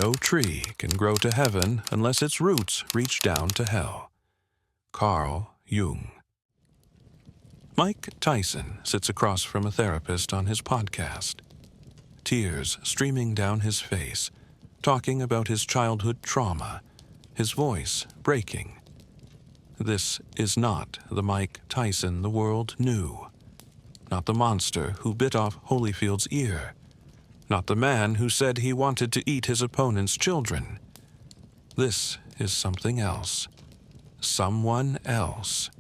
No tree can grow to heaven unless its roots reach down to hell. Carl Jung. Mike Tyson sits across from a therapist on his podcast, tears streaming down his face, talking about his childhood trauma, his voice breaking. This is not the Mike Tyson the world knew. Not the monster who bit off Holyfield's ear. Not the man who said he wanted to eat his opponent's children. This is something else. Someone else.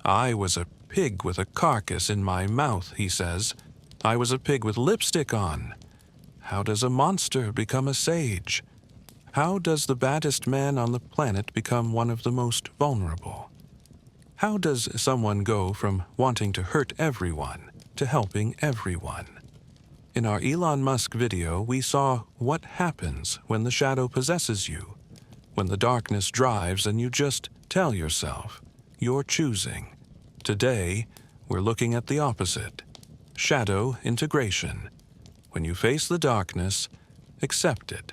I was a pig with a carcass in my mouth, he says. I was a pig with lipstick on. How does a monster become a sage? How does the baddest man on the planet become one of the most vulnerable? How does someone go from wanting to hurt everyone to helping everyone? In our Elon Musk video, we saw what happens when the shadow possesses you, when the darkness drives and you just tell yourself, you're choosing. Today, we're looking at the opposite, shadow integration. When you face the darkness, accept it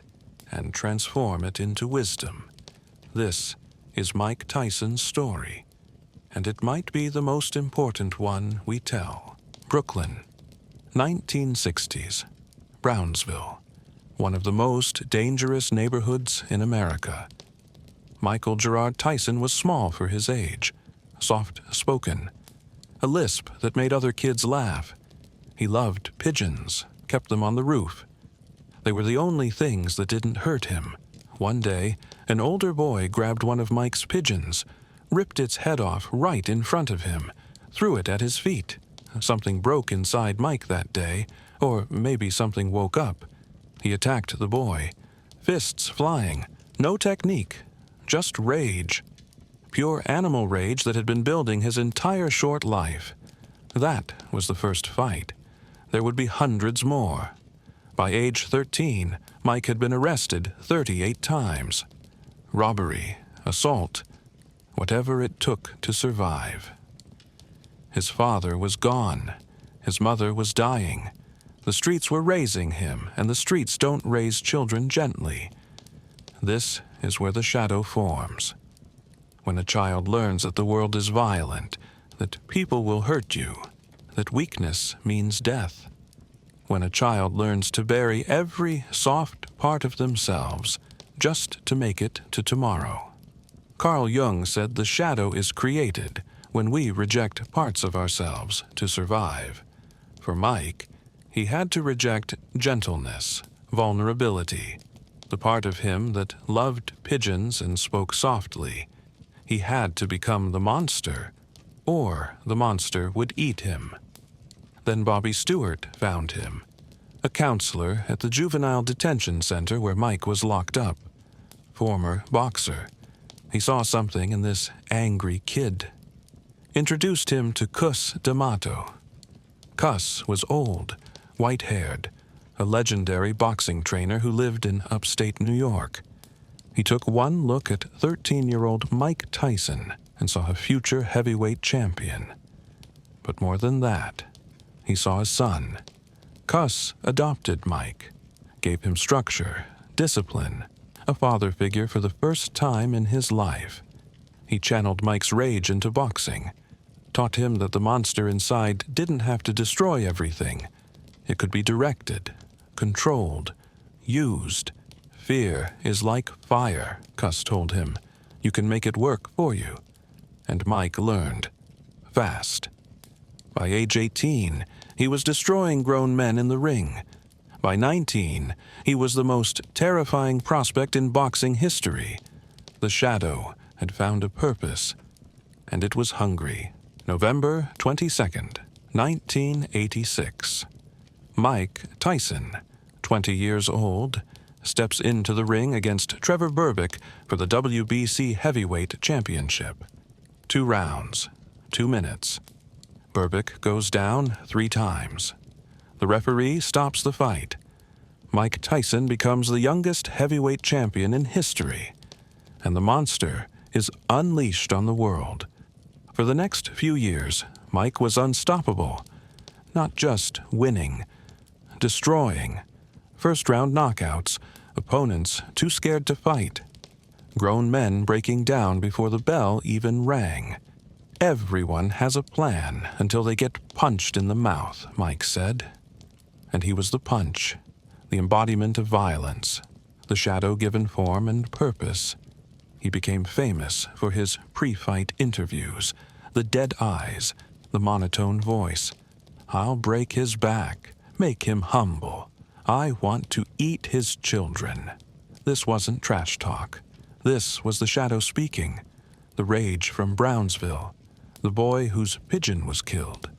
and transform it into wisdom. This is Mike Tyson's story, and it might be the most important one we tell. Brooklyn, 1960s, Brownsville, one of the most dangerous neighborhoods in America. Michael Gerard Tyson was small for his age, soft-spoken, a lisp that made other kids laugh. He loved pigeons, kept them on the roof. They were the only things that didn't hurt him. One day, an older boy grabbed one of Mike's pigeons, ripped its head off right in front of him, threw it at his feet. Something broke inside Mike that day, or maybe something woke up. He attacked the boy, fists flying, no technique, just rage. Pure animal rage that had been building his entire short life. That was the first fight. There would be hundreds more. By age 13, Mike had been arrested 38 times. Robbery, assault, whatever it took to survive. His father was gone. His mother was dying. The streets were raising him, and the streets don't raise children gently. This is where the shadow forms. When a child learns that the world is violent, that people will hurt you, that weakness means death. When a child learns to bury every soft part of themselves just to make it to tomorrow. Carl Jung said the shadow is created when we reject parts of ourselves to survive. For Mike, he had to reject gentleness, vulnerability, the part of him that loved pigeons and spoke softly. He had to become the monster, or the monster would eat him. Then Bobby Stewart found him, a counselor at the juvenile detention center where Mike was locked up. Former boxer. He saw something in this angry kid. Introduced him to Cus D'Amato. Cus was old, white-haired, a legendary boxing trainer who lived in upstate New York. He took one look at 13-year-old Mike Tyson and saw a future heavyweight champion. But more than that, he saw a son. Cus adopted Mike, gave him structure, discipline, a father figure for the first time in his life. He channeled Mike's rage into boxing, taught him that the monster inside didn't have to destroy everything. It could be directed, controlled, used. Fear is like fire, Cus told him. You can make it work for you. And Mike learned. Fast. By age 18, he was destroying grown men in the ring. By 19, he was the most terrifying prospect in boxing history. The shadow had found a purpose, and it was hungry. November 22nd, 1986. Mike Tyson, 20 years old, steps into the ring against Trevor Berbick for the WBC Heavyweight Championship. 2 rounds, 2 minutes. Berbick goes down 3 times. The referee stops the fight. Mike Tyson becomes the youngest heavyweight champion in history, and the monster is unleashed on the world. For the next few years, Mike was unstoppable, not just winning, destroying. First-round knockouts, Opponents too scared to fight. Grown men breaking down before the bell even rang. Everyone has a plan until they get punched in the mouth, Mike said. And he was the punch, the embodiment of violence, the shadow given form and purpose. He became famous for his pre-fight interviews, the dead eyes, the monotone voice. I'll break his back, make him humble. I want to eat his children. This wasn't trash talk. This was the shadow speaking, the rage from Brownsville, the boy whose pigeon was killed,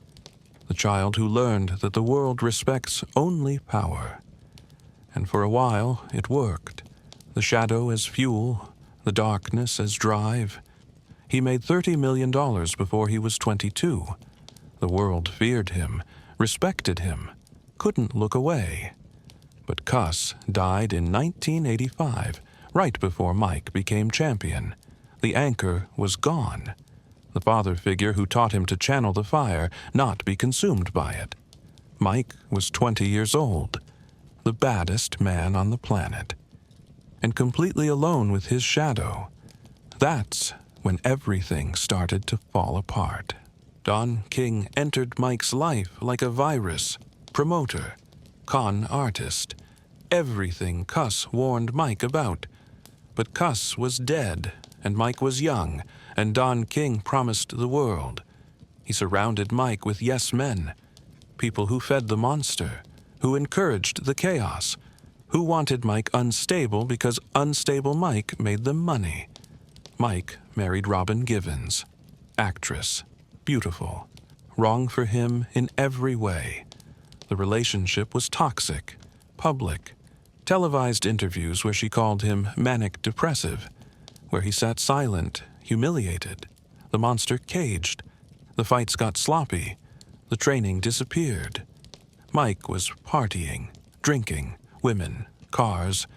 the child who learned that the world respects only power. And for a while it worked. The shadow as fuel, the darkness as drive. He made $30 million before he was 22. The world feared him, respected him, couldn't look away. But Cuss died in 1985, right before Mike became champion. The anchor was gone. The father figure who taught him to channel the fire, not be consumed by it. Mike was 20 years old, the baddest man on the planet, and completely alone with his shadow. That's when everything started to fall apart. Don King entered Mike's life like a virus, promoter, con artist, everything Cuss warned Mike about. But Cuss was dead, and Mike was young, and Don King promised the world. He surrounded Mike with yes men, people who fed the monster, who encouraged the chaos, who wanted Mike unstable because unstable Mike made them money. Mike married Robin Givens, actress, beautiful, wrong for him in every way. The relationship was toxic, public, televised interviews where she called him manic-depressive, where he sat silent, humiliated, the monster caged, the fights got sloppy, the training disappeared. Mike was partying, drinking, women, cars,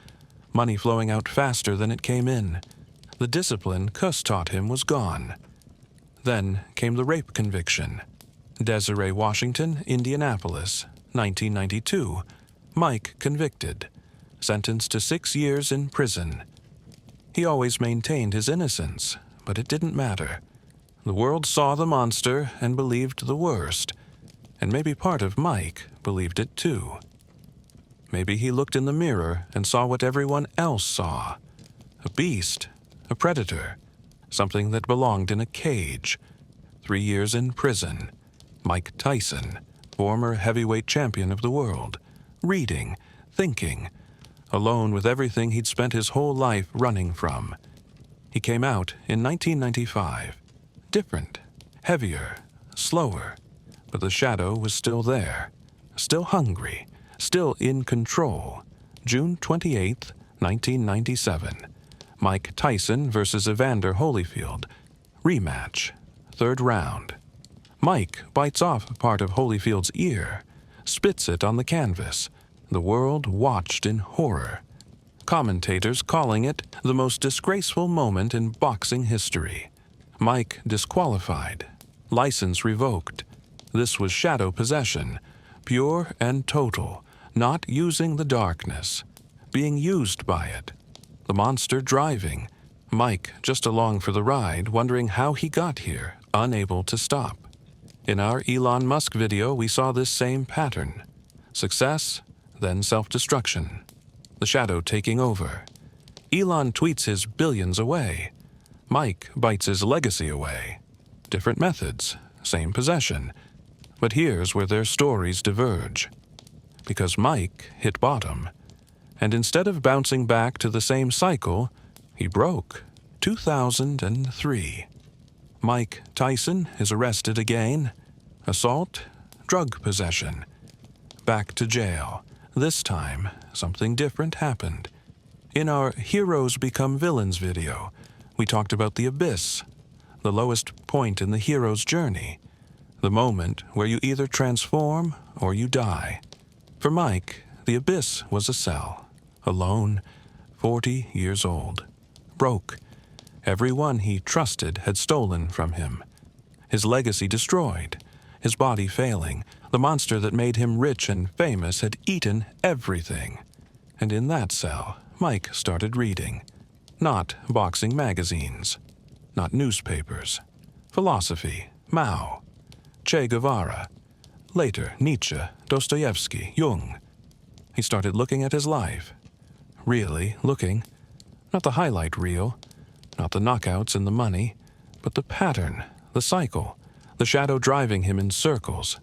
money flowing out faster than it came in. The discipline Cuss taught him was gone. Then came the rape conviction. Desiree Washington, Indianapolis, 1992. Mike convicted, sentenced to 6 years in prison. He always maintained his innocence, but it didn't matter. The world saw the monster and believed the worst, and maybe part of Mike believed it too. Maybe he looked in the mirror and saw what everyone else saw. A beast, a predator, something that belonged in a cage. 3 years in prison. Mike Tyson, former heavyweight champion of the world, reading, thinking, alone with everything he'd spent his whole life running from. He came out in 1995, different, heavier, slower, but the shadow was still there, still hungry, still in control. June 28, 1997. Mike Tyson versus Evander Holyfield. Rematch. 3rd round. Mike bites off part of Holyfield's ear, spits it on the canvas. The world watched in horror. Commentators calling it the most disgraceful moment in boxing history. Mike disqualified. License revoked. This was shadow possession, pure and total, not using the darkness, being used by it. The monster driving, Mike just along for the ride, wondering how he got here, unable to stop. In our Elon Musk video, we saw this same pattern. Success, then self-destruction. The shadow taking over. Elon tweets his billions away. Mike bites his legacy away. Different methods, same possession. But here's where their stories diverge. Because Mike hit bottom. And instead of bouncing back to the same cycle, he broke. 2003. Mike Tyson is arrested again. Assault, drug possession. Back to jail. This time, something different happened. In our Heroes Become Villains video, we talked about the abyss, the lowest point in the hero's journey, the moment where you either transform or you die. For Mike, the abyss was a cell, alone, 40 years old, broke. Everyone he trusted had stolen from him. His legacy destroyed, his body failing. The monster that made him rich and famous had eaten everything. And in that cell, Mike started reading. Not boxing magazines, not newspapers. Philosophy, Mao, Che Guevara, later Nietzsche, Dostoevsky, Jung. He started looking at his life. Really looking. Not the highlight reel, not the knockouts and the money, but the pattern, the cycle, the shadow driving him in circles.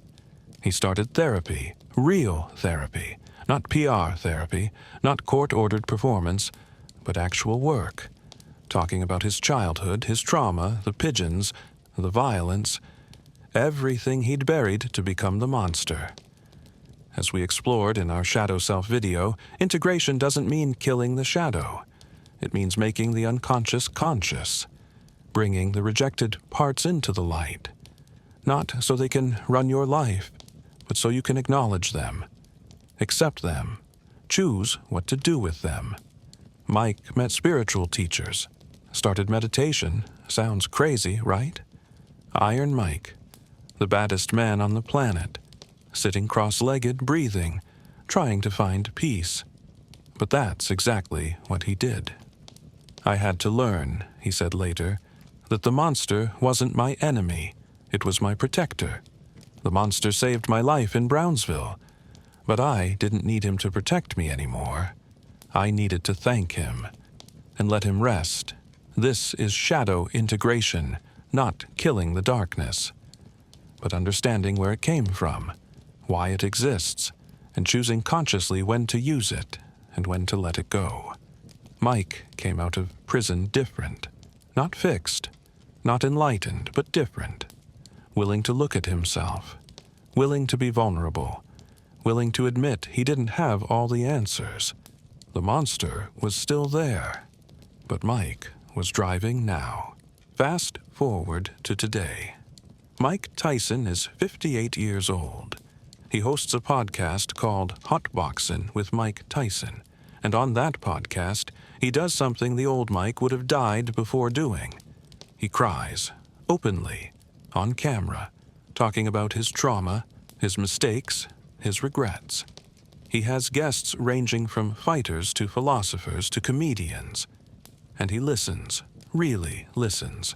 He started therapy, real therapy, not PR therapy, not court-ordered performance, but actual work. Talking about his childhood, his trauma, the pigeons, the violence, everything he'd buried to become the monster. As we explored in our Shadow Self video, integration doesn't mean killing the shadow. It means making the unconscious conscious, bringing the rejected parts into the light. Not so they can run your life, but so you can acknowledge them, accept them, choose what to do with them. Mike met spiritual teachers, started meditation. Sounds crazy, right? Iron Mike, the baddest man on the planet, sitting cross-legged, breathing, trying to find peace. But that's exactly what he did. I had to learn, he said later, that the monster wasn't my enemy, it was my protector. The monster saved my life in Brownsville, but I didn't need him to protect me anymore. I needed to thank him and let him rest. This is shadow integration, not killing the darkness, but understanding where it came from, why it exists, and choosing consciously when to use it and when to let it go. Mike came out of prison different, not fixed, not enlightened, but different, willing to look at himself, willing to be vulnerable, willing to admit he didn't have all the answers. The monster was still there, but Mike was driving now. Fast forward to today. Mike Tyson is 58 years old. He hosts a podcast called Hotboxin' with Mike Tyson, and on that podcast, he does something the old Mike would have died before doing. He cries, openly, on camera, talking about his trauma, his mistakes, his regrets. He has guests ranging from fighters to philosophers to comedians, and he listens, really listens,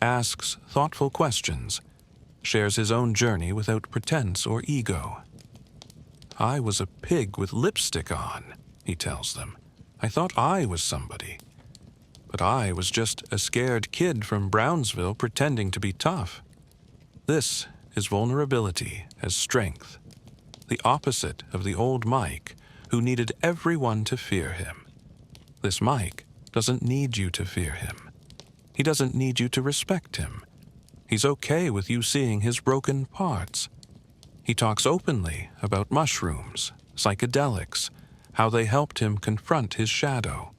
asks thoughtful questions, shares his own journey without pretense or ego. I was a pig with lipstick on, he tells them. I thought I was somebody. But I was just a scared kid from Brownsville pretending to be tough. This is vulnerability as strength, the opposite of the old Mike who needed everyone to fear him. This Mike doesn't need you to fear him. He doesn't need you to respect him. He's okay with you seeing his broken parts. He talks openly about mushrooms, psychedelics, how they helped him confront his shadow.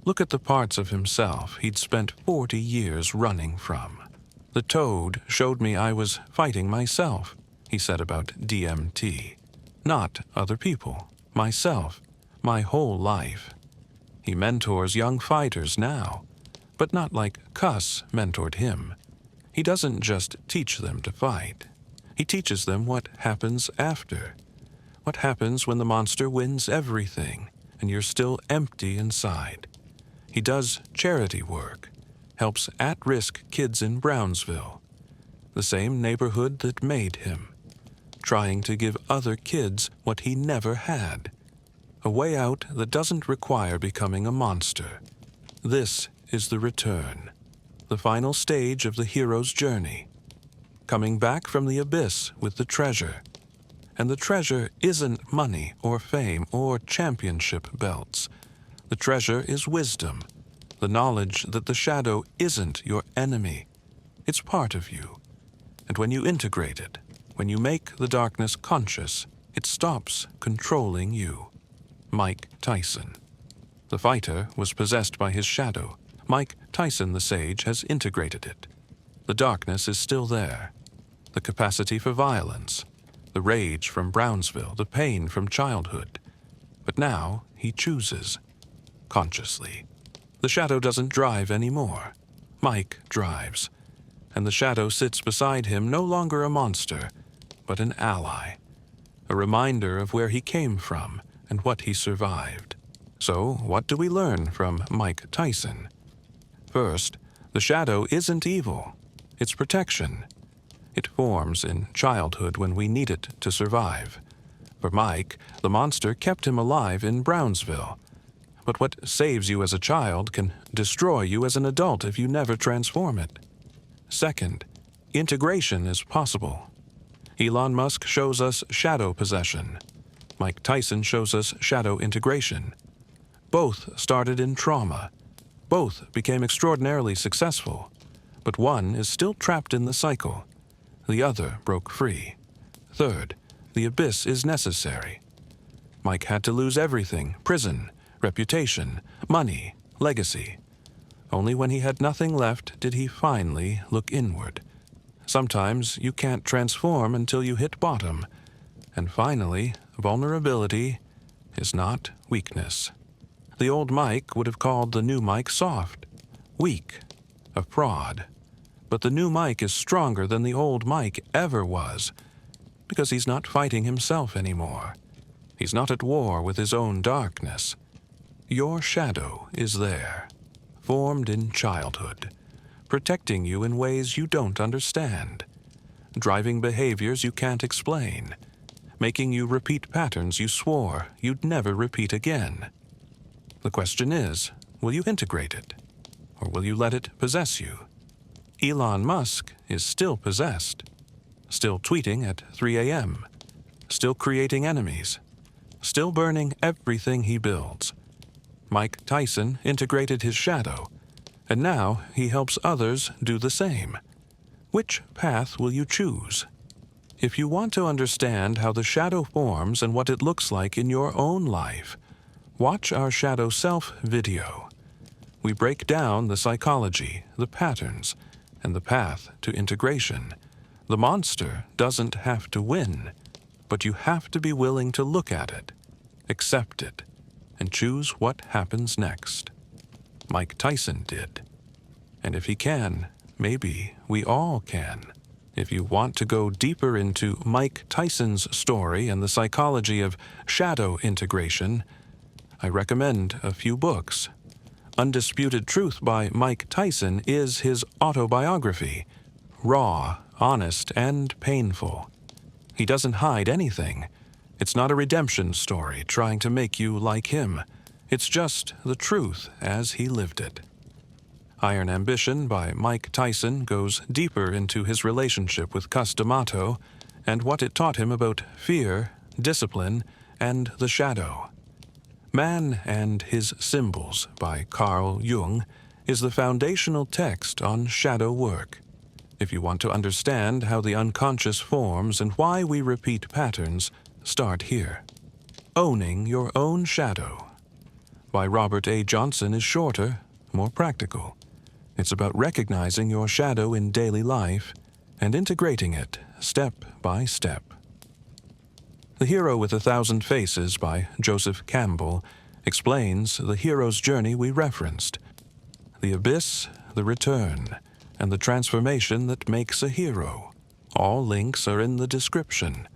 Look at the parts of himself he'd spent 40 years running from. The toad showed me I was fighting myself, he said about DMT. Not other people, myself, my whole life. He mentors young fighters now, but not like Cuss mentored him. He doesn't just teach them to fight. He teaches them what happens after. What happens when the monster wins everything and you're still empty inside. He does charity work, helps at-risk kids in Brownsville, the same neighborhood that made him, trying to give other kids what he never had, a way out that doesn't require becoming a monster. This is the return, the final stage of the hero's journey, coming back from the abyss with the treasure. And the treasure isn't money or fame or championship belts. The treasure is wisdom, the knowledge that the shadow isn't your enemy. It's part of you. And when you integrate it, when you make the darkness conscious, it stops controlling you. Mike Tyson. The fighter was possessed by his shadow. Mike Tyson, the sage, has integrated it. The darkness is still there. The capacity for violence, the rage from Brownsville, the pain from childhood. But now he chooses, consciously. The shadow doesn't drive anymore. Mike drives. And the shadow sits beside him, no longer a monster, but an ally. A reminder of where he came from and what he survived. So, what do we learn from Mike Tyson? First, the shadow isn't evil. It's protection. It forms in childhood when we need it to survive. For Mike, the monster kept him alive in Brownsville. But what saves you as a child can destroy you as an adult if you never transform it. Second, integration is possible. Elon Musk shows us shadow possession. Mike Tyson shows us shadow integration. Both started in trauma. Both became extraordinarily successful. But one is still trapped in the cycle. The other broke free. Third, the abyss is necessary. Mike had to lose everything: prison, reputation, money, legacy. Only when he had nothing left did he finally look inward. Sometimes you can't transform until you hit bottom. And finally, vulnerability is not weakness. The old Mike would have called the new Mike soft, weak, a fraud. But the new Mike is stronger than the old Mike ever was, because he's not fighting himself anymore. He's not at war with his own darkness. Your shadow is there, formed in childhood, protecting you in ways you don't understand, driving behaviors you can't explain, making you repeat patterns you swore you'd never repeat again. The question is, will you integrate it, or will you let it possess you? Elon Musk is still possessed, still tweeting at 3 a.m., still creating enemies, still burning everything he builds. Mike Tyson integrated his shadow, and now he helps others do the same. Which path will you choose? If you want to understand how the shadow forms and what it looks like in your own life, watch our Shadow Self video. We break down the psychology, the patterns, and the path to integration. The monster doesn't have to win, but you have to be willing to look at it, accept it, and choose what happens next. Mike Tyson did. And if he can, maybe we all can. If you want to go deeper into Mike Tyson's story and the psychology of shadow integration, I recommend a few books. Undisputed Truth by Mike Tyson is his autobiography, raw, honest, and painful. He doesn't hide anything. It's not a redemption story trying to make you like him. It's just the truth as he lived it. Iron Ambition by Mike Tyson goes deeper into his relationship with Customato and what it taught him about fear, discipline, and the shadow. Man and His Symbols by Carl Jung is the foundational text on shadow work. If you want to understand how the unconscious forms and why we repeat patterns, start here. Owning Your Own Shadow by Robert A. Johnson is shorter, more practical. It's about recognizing your shadow in daily life and integrating it step by step. The Hero with 1,000 Faces by Joseph Campbell explains the hero's journey we referenced, the abyss, the return, and the transformation that makes a hero. All links are in the description.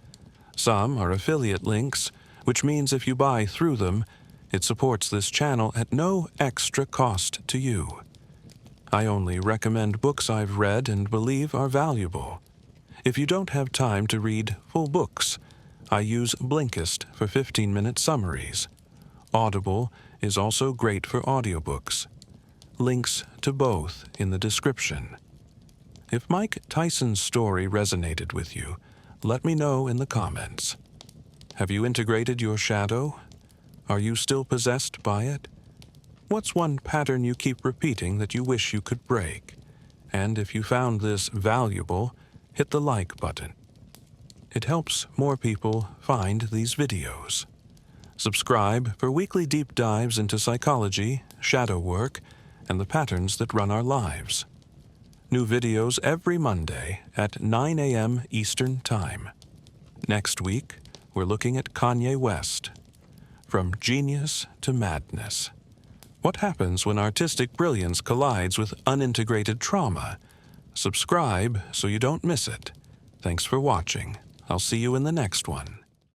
Some are affiliate links, which means if you buy through them, it supports this channel at no extra cost to you. I only recommend books I've read and believe are valuable. If you don't have time to read full books, I use Blinkist for 15-minute summaries. Audible is also great for audiobooks. Links to both in the description. If Mike Tyson's story resonated with you, let me know in the comments. Have you integrated your shadow? Are you still possessed by it? What's one pattern you keep repeating that you wish you could break? And if you found this valuable, hit the like button. It helps more people find these videos. Subscribe for weekly deep dives into psychology, shadow work, and the patterns that run our lives. New videos every Monday at 9 a.m. Eastern Time. Next week, we're looking at Kanye West. From genius to madness. What happens when artistic brilliance collides with unintegrated trauma? Subscribe so you don't miss it. Thanks for watching. I'll see you in the next one.